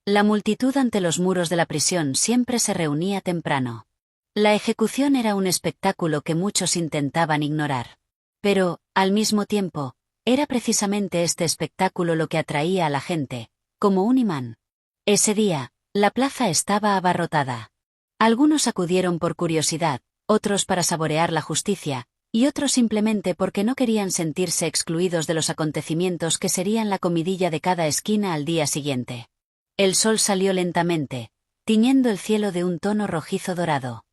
La multitud ante los muros de la prisión siempre se reunía temprano. La ejecución era un espectáculo que muchos intentaban ignorar. Pero, al mismo tiempo, era precisamente este espectáculo lo que atraía a la gente, como un imán. Ese día, la plaza estaba abarrotada. Algunos acudieron por curiosidad, otros para saborear la justicia, y otros simplemente porque no querían sentirse excluidos de los acontecimientos que serían la comidilla de cada esquina al día siguiente. El sol salió lentamente, tiñendo el cielo de un tono rojizo dorado.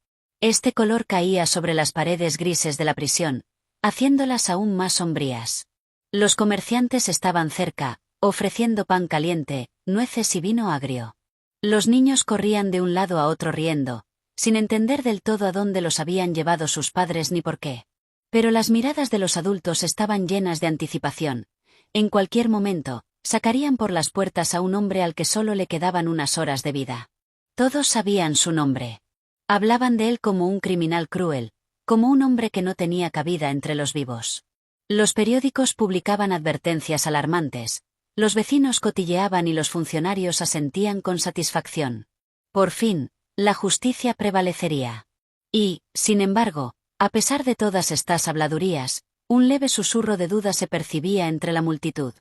Este color caía sobre las paredes grises de la prisión, haciéndolas aún más sombrías. Los comerciantes estaban cerca, ofreciendo pan caliente, nueces y vino agrio. Los niños corrían de un lado a otro riendo, sin entender del todo a dónde los habían llevado sus padres ni por qué. Pero las miradas de los adultos estaban llenas de anticipación. En cualquier momento, sacarían por las puertas a un hombre al que solo le quedaban unas horas de vida. Todos sabían su nombre. Hablaban de él como un criminal cruel, como un hombre que no tenía cabida entre los vivos. Los periódicos publicaban advertencias alarmantes, los vecinos cotilleaban y los funcionarios asentían con satisfacción. Por fin, la justicia prevalecería. Y, sin embargo, a pesar de todas estas habladurías, un leve susurro de duda se percibía entre la multitud.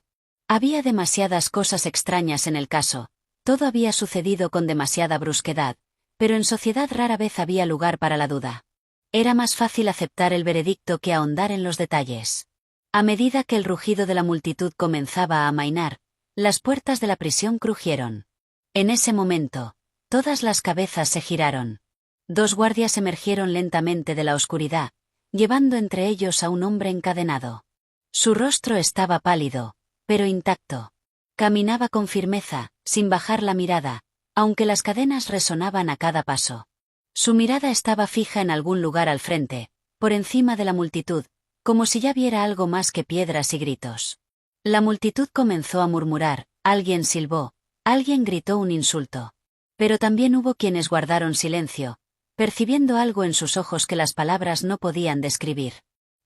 Había demasiadas cosas extrañas en el caso, todo había sucedido con demasiada brusquedad, pero en sociedad rara vez había lugar para la duda. Era más fácil aceptar el veredicto que ahondar en los detalles. A medida que el rugido de la multitud comenzaba a amainar, las puertas de la prisión crujieron. En ese momento, todas las cabezas se giraron. Dos guardias emergieron lentamente de la oscuridad, llevando entre ellos a un hombre encadenado. Su rostro estaba pálido, pero intacto. Caminaba con firmeza, sin bajar la mirada, aunque las cadenas resonaban a cada paso. Su mirada estaba fija en algún lugar al frente, por encima de la multitud, como si ya viera algo más que piedras y gritos. La multitud comenzó a murmurar, alguien silbó, alguien gritó un insulto. Pero también hubo quienes guardaron silencio, percibiendo algo en sus ojos que las palabras no podían describir.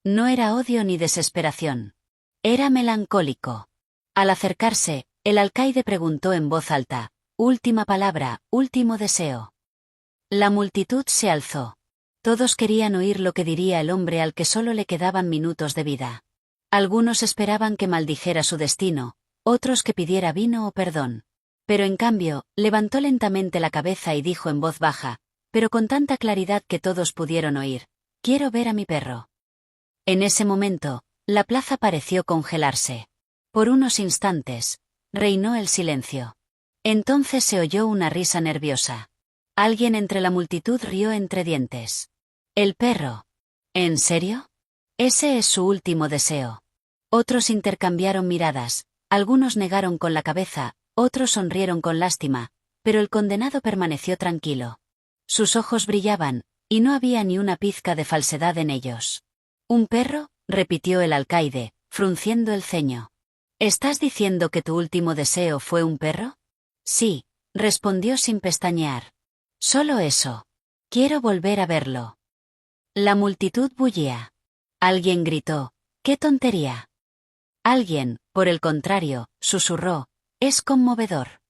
No era odio ni desesperación. Era melancólico. Al acercarse, el alcaide preguntó en voz alta, última palabra, último deseo. La multitud se alzó. Todos querían oír lo que diría el hombre al que solo le quedaban minutos de vida. Algunos esperaban que maldijera su destino, otros que pidiera vino o perdón. Pero en cambio, levantó lentamente la cabeza y dijo en voz baja, pero con tanta claridad que todos pudieron oír, quiero ver a mi perro. En ese momento, la plaza pareció congelarse. Por unos instantes, reinó el silencio. Entonces se oyó una risa nerviosa. Alguien entre la multitud rió entre dientes. El perro. ¿En serio? Ese es su último deseo. Otros intercambiaron miradas, algunos negaron con la cabeza, otros sonrieron con lástima, pero el condenado permaneció tranquilo. Sus ojos brillaban, y no había ni una pizca de falsedad en ellos. ¿Un perro?, repitió el alcaide, frunciendo el ceño. ¿Estás diciendo que tu último deseo fue un perro? Sí, respondió sin pestañear. Solo eso. Quiero volver a verlo. La multitud bullía. Alguien gritó, ¡qué tontería! Alguien, por el contrario, susurró, es conmovedor.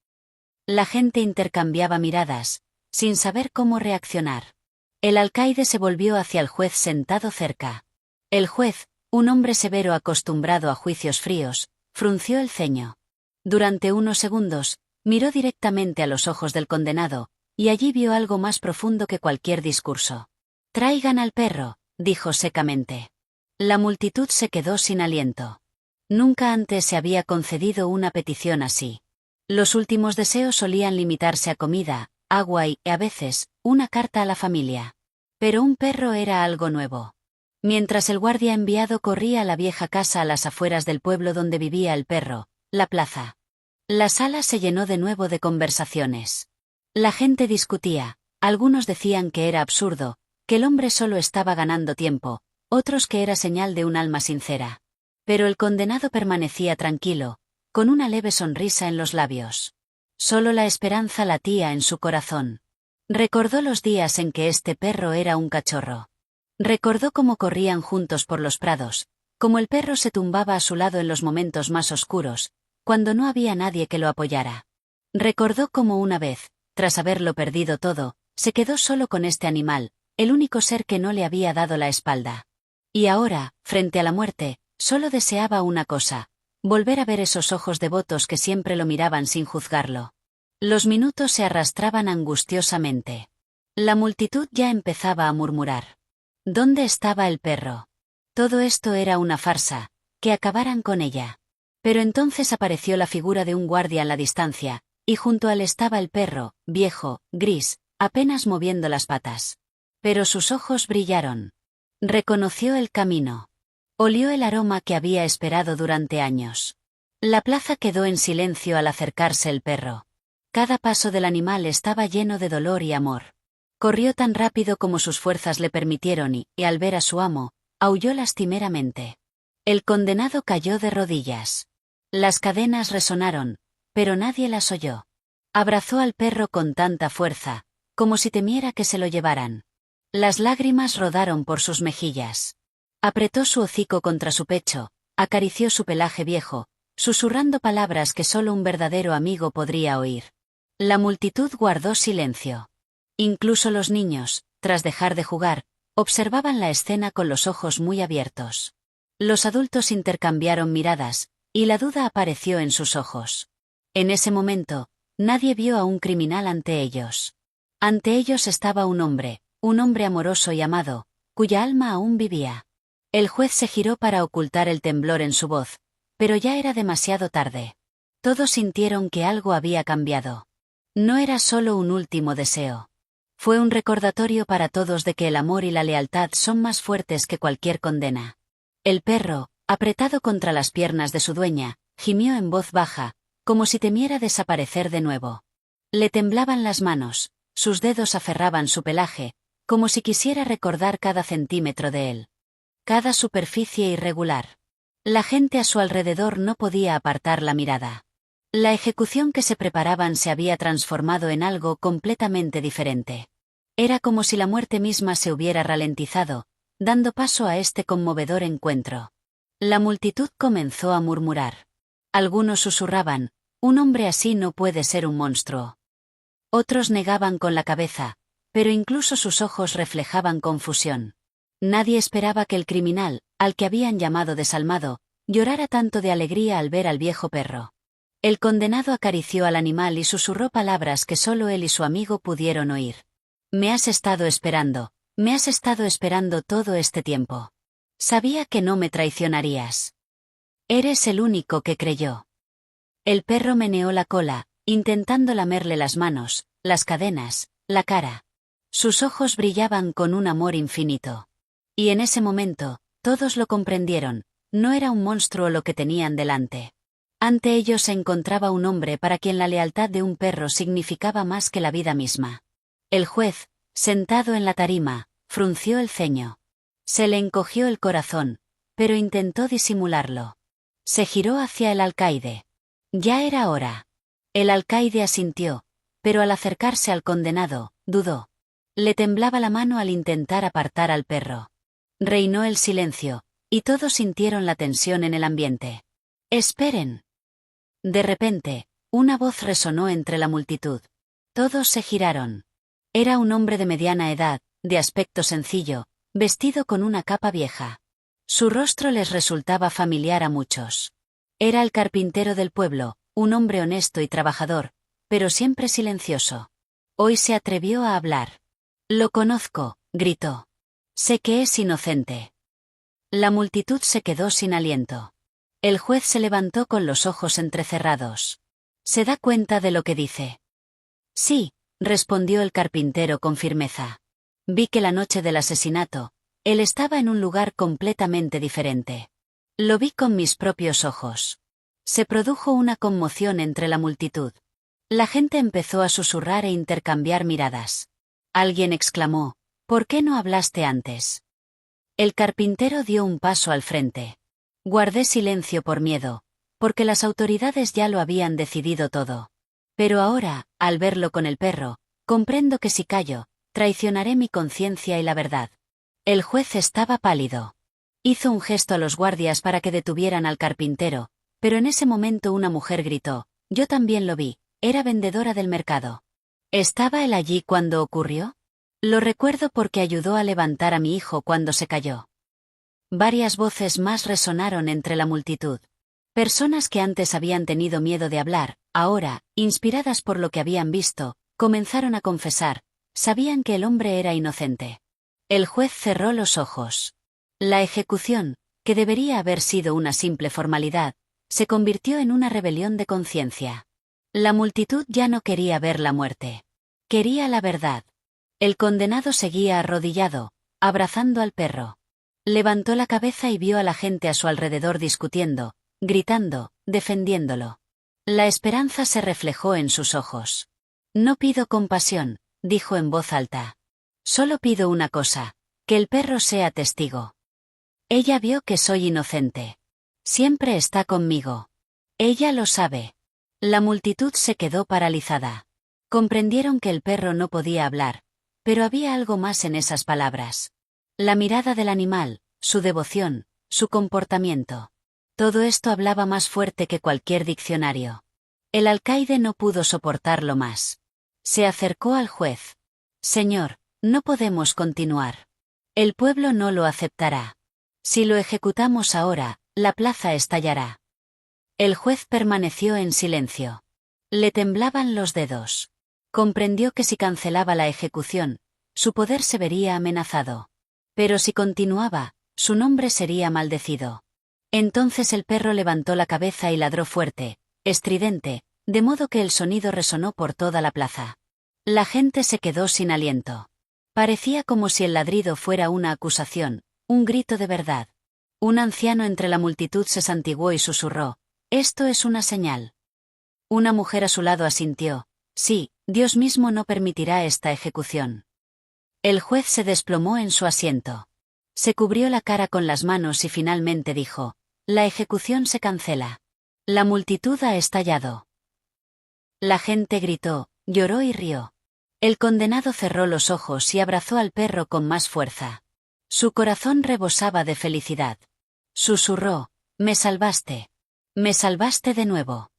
La gente intercambiaba miradas, sin saber cómo reaccionar. El alcaide se volvió hacia el juez sentado cerca. El juez, un hombre severo acostumbrado a juicios fríos, frunció el ceño. Durante unos segundos, miró directamente a los ojos del condenado, y allí vio algo más profundo que cualquier discurso. Traigan al perro, dijo secamente. La multitud se quedó sin aliento. Nunca antes se había concedido una petición así. Los últimos deseos solían limitarse a comida, agua y, a veces, una carta a la familia. Pero un perro era algo nuevo. Mientras el guardia enviado corría a la vieja casa a las afueras del pueblo donde vivía el perro, la plaza. La sala se llenó de nuevo de conversaciones. La gente discutía, algunos decían que era absurdo, que el hombre solo estaba ganando tiempo, otros que era señal de un alma sincera. Pero el condenado permanecía tranquilo, con una leve sonrisa en los labios. Solo la esperanza latía en su corazón. Recordó los días en que este perro era un cachorro. Recordó cómo corrían juntos por los prados, cómo el perro se tumbaba a su lado en los momentos más oscuros, cuando no había nadie que lo apoyara. Recordó cómo una vez, tras haberlo perdido todo, se quedó solo con este animal, el único ser que no le había dado la espalda. Y ahora, frente a la muerte, solo deseaba una cosa: volver a ver esos ojos devotos que siempre lo miraban sin juzgarlo. Los minutos se arrastraban angustiosamente. La multitud ya empezaba a murmurar. ¿Dónde estaba el perro? Todo esto era una farsa, que acabaran con ella. Pero entonces apareció la figura de un guardia en la distancia, y junto a él estaba el perro, viejo, gris, apenas moviendo las patas. Pero sus ojos brillaron. Reconoció el camino. Olió el aroma que había esperado durante años. La plaza quedó en silencio al acercarse el perro. Cada paso del animal estaba lleno de dolor y amor. Corrió tan rápido como sus fuerzas le permitieron y, al ver a su amo, aulló lastimeramente. El condenado cayó de rodillas. Las cadenas resonaron, pero nadie las oyó. Abrazó al perro con tanta fuerza, como si temiera que se lo llevaran. Las lágrimas rodaron por sus mejillas. Apretó su hocico contra su pecho, acarició su pelaje viejo, susurrando palabras que solo un verdadero amigo podría oír. La multitud guardó silencio. Incluso los niños, tras dejar de jugar, observaban la escena con los ojos muy abiertos. Los adultos intercambiaron miradas, y la duda apareció en sus ojos. En ese momento, nadie vio a un criminal ante ellos. Ante ellos estaba un hombre amoroso y amado, cuya alma aún vivía. El juez se giró para ocultar el temblor en su voz, pero ya era demasiado tarde. Todos sintieron que algo había cambiado. No era solo un último deseo. Fue un recordatorio para todos de que el amor y la lealtad son más fuertes que cualquier condena. El perro, apretado contra las piernas de su dueña, gimió en voz baja, como si temiera desaparecer de nuevo. Le temblaban las manos, sus dedos aferraban su pelaje, como si quisiera recordar cada centímetro de él. Cada superficie irregular. La gente a su alrededor no podía apartar la mirada. La ejecución que se preparaban se había transformado en algo completamente diferente. Era como si la muerte misma se hubiera ralentizado, dando paso a este conmovedor encuentro. La multitud comenzó a murmurar. Algunos susurraban: un hombre así no puede ser un monstruo. Otros negaban con la cabeza, pero incluso sus ojos reflejaban confusión. Nadie esperaba que el criminal, al que habían llamado desalmado, llorara tanto de alegría al ver al viejo perro. El condenado acarició al animal y susurró palabras que solo él y su amigo pudieron oír. Me has estado esperando todo este tiempo. Sabía que no me traicionarías. Eres el único que creyó. El perro meneó la cola, intentando lamerle las manos, las cadenas, la cara. Sus ojos brillaban con un amor infinito. Y en ese momento, todos lo comprendieron: no era un monstruo lo que tenían delante. Ante ellos se encontraba un hombre para quien la lealtad de un perro significaba más que la vida misma. El juez, sentado en la tarima, frunció el ceño. Se le encogió el corazón, pero intentó disimularlo. Se giró hacia el alcaide. Ya era hora. El alcaide asintió, pero al acercarse al condenado, dudó. Le temblaba la mano al intentar apartar al perro. Reinó el silencio, y todos sintieron la tensión en el ambiente. ¡Esperen! De repente, una voz resonó entre la multitud. Todos se giraron. Era un hombre de mediana edad, de aspecto sencillo, vestido con una capa vieja. Su rostro les resultaba familiar a muchos. Era el carpintero del pueblo, un hombre honesto y trabajador, pero siempre silencioso. Hoy se atrevió a hablar. Lo conozco, gritó. Sé que es inocente. La multitud se quedó sin aliento. El juez se levantó con los ojos entrecerrados. ¿Se da cuenta de lo que dice? Sí, respondió el carpintero con firmeza. Vi que la noche del asesinato, él estaba en un lugar completamente diferente. Lo vi con mis propios ojos. Se produjo una conmoción entre la multitud. La gente empezó a susurrar e intercambiar miradas. Alguien exclamó: ¿por qué no hablaste antes? El carpintero dio un paso al frente. Guardé silencio por miedo, porque las autoridades ya lo habían decidido todo. Pero ahora, al verlo con el perro, comprendo que si callo, traicionaré mi conciencia y la verdad. El juez estaba pálido. Hizo un gesto a los guardias para que detuvieran al carpintero, pero en ese momento una mujer gritó: yo también lo vi, era vendedora del mercado. ¿Estaba él allí cuando ocurrió? Lo recuerdo porque ayudó a levantar a mi hijo cuando se cayó. Varias voces más resonaron entre la multitud. Personas que antes habían tenido miedo de hablar, ahora, inspiradas por lo que habían visto, comenzaron a confesar, sabían que el hombre era inocente. El juez cerró los ojos. La ejecución, que debería haber sido una simple formalidad, se convirtió en una rebelión de conciencia. La multitud ya no quería ver la muerte. Quería la verdad. El condenado seguía arrodillado, abrazando al perro. Levantó la cabeza y vio a la gente a su alrededor discutiendo, gritando, defendiéndolo. La esperanza se reflejó en sus ojos. No pido compasión, dijo en voz alta. Solo pido una cosa, que el perro sea testigo. Ella vio que soy inocente. Siempre está conmigo. Ella lo sabe. La multitud se quedó paralizada. Comprendieron que el perro no podía hablar, pero había algo más en esas palabras. La mirada del animal, su devoción, su comportamiento. Todo esto hablaba más fuerte que cualquier diccionario. El alcaide no pudo soportarlo más. Se acercó al juez. Señor, no podemos continuar. El pueblo no lo aceptará. Si lo ejecutamos ahora, la plaza estallará. El juez permaneció en silencio. Le temblaban los dedos. Comprendió que si cancelaba la ejecución, su poder se vería amenazado. Pero si continuaba, su nombre sería maldecido. Entonces el perro levantó la cabeza y ladró fuerte, estridente, de modo que el sonido resonó por toda la plaza. La gente se quedó sin aliento. Parecía como si el ladrido fuera una acusación, un grito de verdad. Un anciano entre la multitud se santiguó y susurró, «Esto es una señal». Una mujer a su lado asintió, «Sí, Dios mismo no permitirá esta ejecución». El juez se desplomó en su asiento. Se cubrió la cara con las manos y finalmente dijo, «La ejecución se cancela». La multitud ha estallado. La gente gritó, lloró y rió. El condenado cerró los ojos y abrazó al perro con más fuerza. Su corazón rebosaba de felicidad. Susurró, «Me salvaste. Me salvaste de nuevo».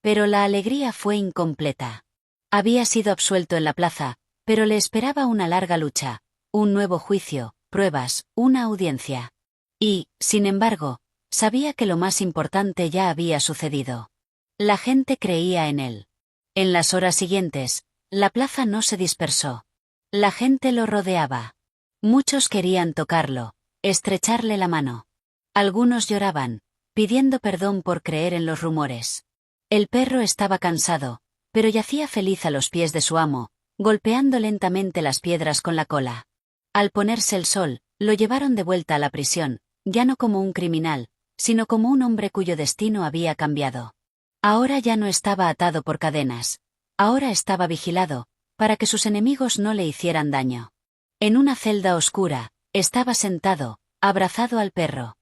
Pero la alegría fue incompleta. Había sido absuelto en la plaza, pero le esperaba una larga lucha, un nuevo juicio, pruebas, una audiencia. Y, sin embargo, sabía que lo más importante ya había sucedido. La gente creía en él. En las horas siguientes, la plaza no se dispersó. La gente lo rodeaba. Muchos querían tocarlo, estrecharle la mano. Algunos lloraban, pidiendo perdón por creer en los rumores. El perro estaba cansado, pero yacía feliz a los pies de su amo, golpeando lentamente las piedras con la cola. Al ponerse el sol, lo llevaron de vuelta a la prisión, ya no como un criminal, sino como un hombre cuyo destino había cambiado. Ahora ya no estaba atado por cadenas. Ahora estaba vigilado, para que sus enemigos no le hicieran daño. En una celda oscura, estaba sentado, abrazado al perro.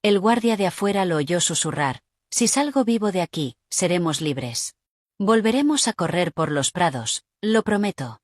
El guardia de afuera lo oyó susurrar, «Si salgo vivo de aquí, seremos libres. Volveremos a correr por los prados, lo prometo».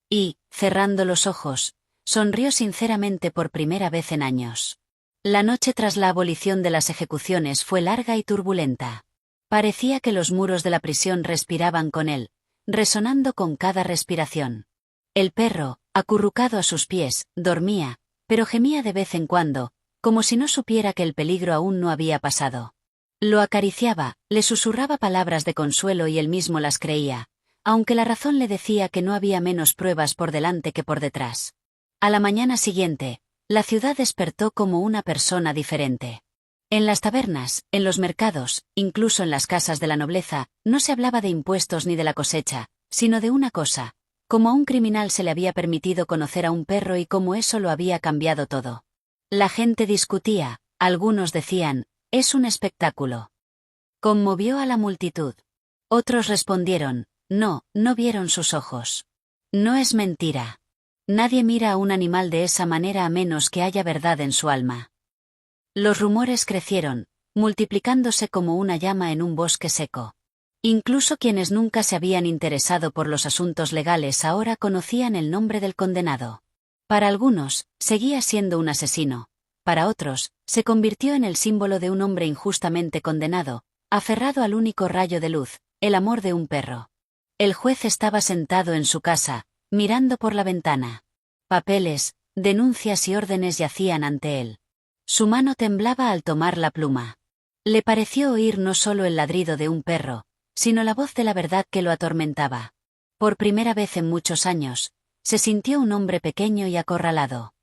Y, cerrando los ojos, sonrió sinceramente por primera vez en años. La noche tras la abolición de las ejecuciones fue larga y turbulenta. Parecía que los muros de la prisión respiraban con él, resonando con cada respiración. El perro, acurrucado a sus pies, dormía, pero gemía de vez en cuando, como si no supiera que el peligro aún no había pasado. Lo acariciaba, le susurraba palabras de consuelo y él mismo las creía, aunque la razón le decía que no había menos pruebas por delante que por detrás. A la mañana siguiente, la ciudad despertó como una persona diferente. En las tabernas, en los mercados, incluso en las casas de la nobleza, no se hablaba de impuestos ni de la cosecha, sino de una cosa, cómo a un criminal se le había permitido conocer a un perro y cómo eso lo había cambiado todo. La gente discutía, algunos decían, «Es un espectáculo». Conmovió a la multitud. Otros respondieron, «No, no vieron sus ojos. No es mentira. Nadie mira a un animal de esa manera a menos que haya verdad en su alma». Los rumores crecieron, multiplicándose como una llama en un bosque seco. Incluso quienes nunca se habían interesado por los asuntos legales ahora conocían el nombre del condenado. Para algunos, seguía siendo un asesino. Para otros, se convirtió en el símbolo de un hombre injustamente condenado, aferrado al único rayo de luz, el amor de un perro. El juez estaba sentado en su casa, mirando por la ventana. Papeles, denuncias y órdenes yacían ante él. Su mano temblaba al tomar la pluma. Le pareció oír no solo el ladrido de un perro, sino la voz de la verdad que lo atormentaba. Por primera vez en muchos años, se sintió un hombre pequeño y acorralado.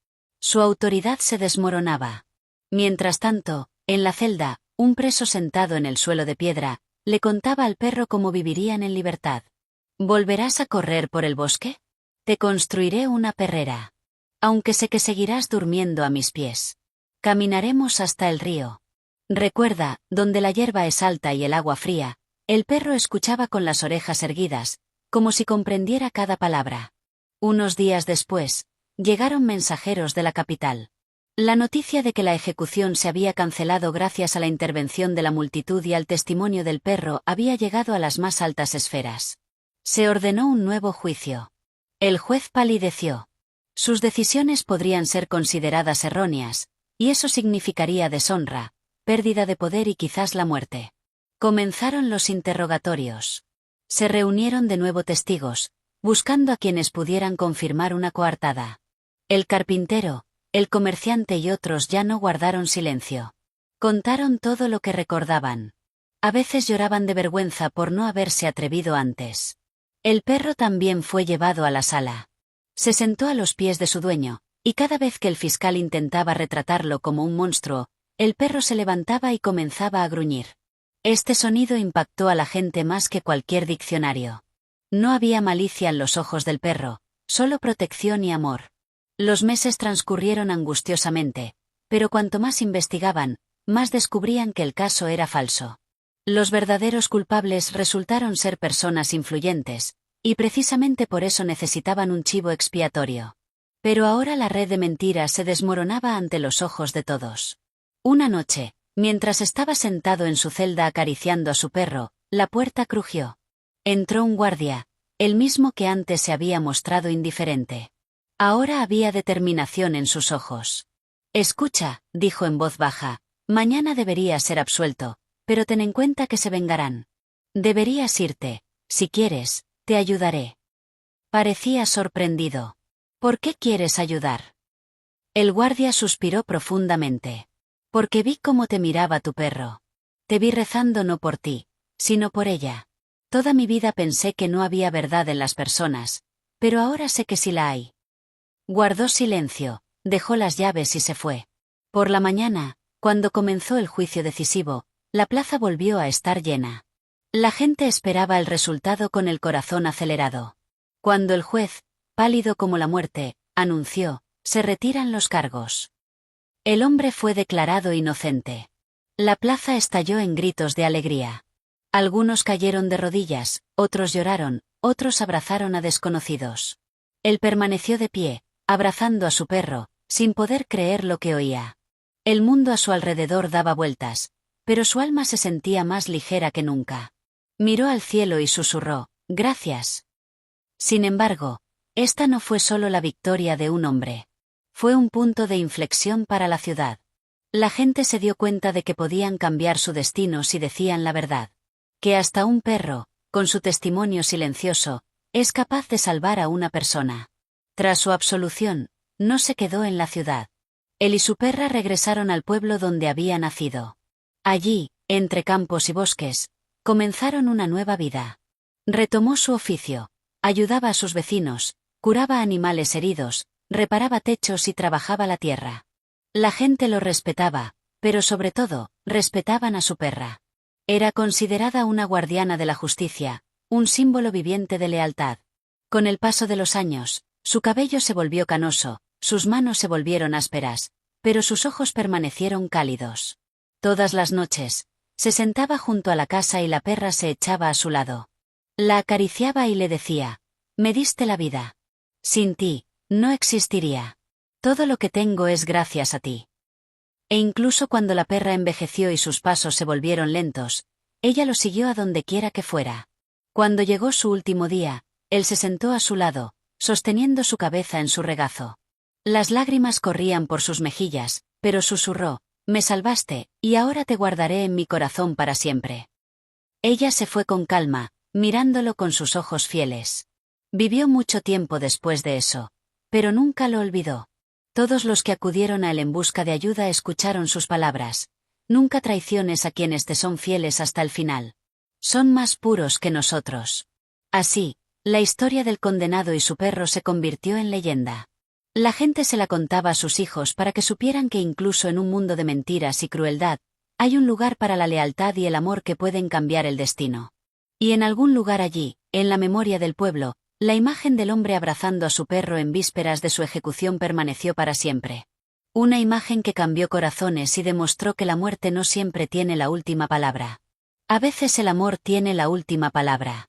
Su autoridad se desmoronaba. Mientras tanto, en la celda, un preso sentado en el suelo de piedra, le contaba al perro cómo vivirían en libertad. ¿Volverás a correr por el bosque? Te construiré una perrera. Aunque sé que seguirás durmiendo a mis pies. Caminaremos hasta el río. Recuerda, donde la hierba es alta y el agua fría, el perro escuchaba con las orejas erguidas, como si comprendiera cada palabra. Unos días después, llegaron mensajeros de la capital. La noticia de que la ejecución se había cancelado gracias a la intervención de la multitud y al testimonio del perro había llegado a las más altas esferas. Se ordenó un nuevo juicio. El juez palideció. Sus decisiones podrían ser consideradas erróneas, y eso significaría deshonra, pérdida de poder y quizás la muerte. Comenzaron los interrogatorios. Se reunieron de nuevo testigos, buscando a quienes pudieran confirmar una coartada. El carpintero, el comerciante y otros ya no guardaron silencio. Contaron todo lo que recordaban. A veces lloraban de vergüenza por no haberse atrevido antes. El perro también fue llevado a la sala. Se sentó a los pies de su dueño, y cada vez que el fiscal intentaba retratarlo como un monstruo, el perro se levantaba y comenzaba a gruñir. Este sonido impactó a la gente más que cualquier diccionario. No había malicia en los ojos del perro, solo protección y amor. Los meses transcurrieron angustiosamente, pero cuanto más investigaban, más descubrían que el caso era falso. Los verdaderos culpables resultaron ser personas influyentes, y precisamente por eso necesitaban un chivo expiatorio. Pero ahora la red de mentiras se desmoronaba ante los ojos de todos. Una noche, mientras estaba sentado en su celda acariciando a su perro, la puerta crujió. Entró un guardia, el mismo que antes se había mostrado indiferente. Ahora había determinación en sus ojos. Escucha, dijo en voz baja, mañana deberías ser absuelto, pero ten en cuenta que se vengarán. Deberías irte, si quieres, te ayudaré. Parecía sorprendido. ¿Por qué quieres ayudar? El guardia suspiró profundamente. Porque vi cómo te miraba tu perro. Te vi rezando no por ti, sino por ella. Toda mi vida pensé que no había verdad en las personas, pero ahora sé que sí la hay. Guardó silencio, dejó las llaves y se fue. Por la mañana, cuando comenzó el juicio decisivo, la plaza volvió a estar llena. La gente esperaba el resultado con el corazón acelerado. Cuando el juez, pálido como la muerte, anunció, se retiran los cargos. El hombre fue declarado inocente. La plaza estalló en gritos de alegría. Algunos cayeron de rodillas, otros lloraron, otros abrazaron a desconocidos. Él permaneció de pie, abrazando a su perro, sin poder creer lo que oía. El mundo a su alrededor daba vueltas, pero su alma se sentía más ligera que nunca. Miró al cielo y susurró, «Gracias». Sin embargo, esta no fue solo la victoria de un hombre. Fue un punto de inflexión para la ciudad. La gente se dio cuenta de que podían cambiar su destino si decían la verdad. Que hasta un perro, con su testimonio silencioso, es capaz de salvar a una persona. Tras su absolución, no se quedó en la ciudad. Él y su perra regresaron al pueblo donde había nacido. Allí, entre campos y bosques, comenzaron una nueva vida. Retomó su oficio, ayudaba a sus vecinos, curaba animales heridos, reparaba techos y trabajaba la tierra. La gente lo respetaba, pero sobre todo, respetaban a su perra. Era considerada una guardiana de la justicia, un símbolo viviente de lealtad. Con el paso de los años, su cabello se volvió canoso, sus manos se volvieron ásperas, pero sus ojos permanecieron cálidos. Todas las noches, se sentaba junto a la casa y la perra se echaba a su lado. La acariciaba y le decía, «Me diste la vida. Sin ti, no existiría. Todo lo que tengo es gracias a ti». E incluso cuando la perra envejeció y sus pasos se volvieron lentos, ella lo siguió a donde quiera que fuera. Cuando llegó su último día, él se sentó a su lado, sosteniendo su cabeza en su regazo. Las lágrimas corrían por sus mejillas, pero susurró, «Me salvaste, y ahora te guardaré en mi corazón para siempre». Ella se fue con calma, mirándolo con sus ojos fieles. Vivió mucho tiempo después de eso, pero nunca lo olvidó. Todos los que acudieron a él en busca de ayuda escucharon sus palabras. Nunca traiciones a quienes te son fieles hasta el final. Son más puros que nosotros. Así, la historia del condenado y su perro se convirtió en leyenda. La gente se la contaba a sus hijos para que supieran que incluso en un mundo de mentiras y crueldad, hay un lugar para la lealtad y el amor que pueden cambiar el destino. Y en algún lugar allí, en la memoria del pueblo, la imagen del hombre abrazando a su perro en vísperas de su ejecución permaneció para siempre. Una imagen que cambió corazones y demostró que la muerte no siempre tiene la última palabra. A veces el amor tiene la última palabra.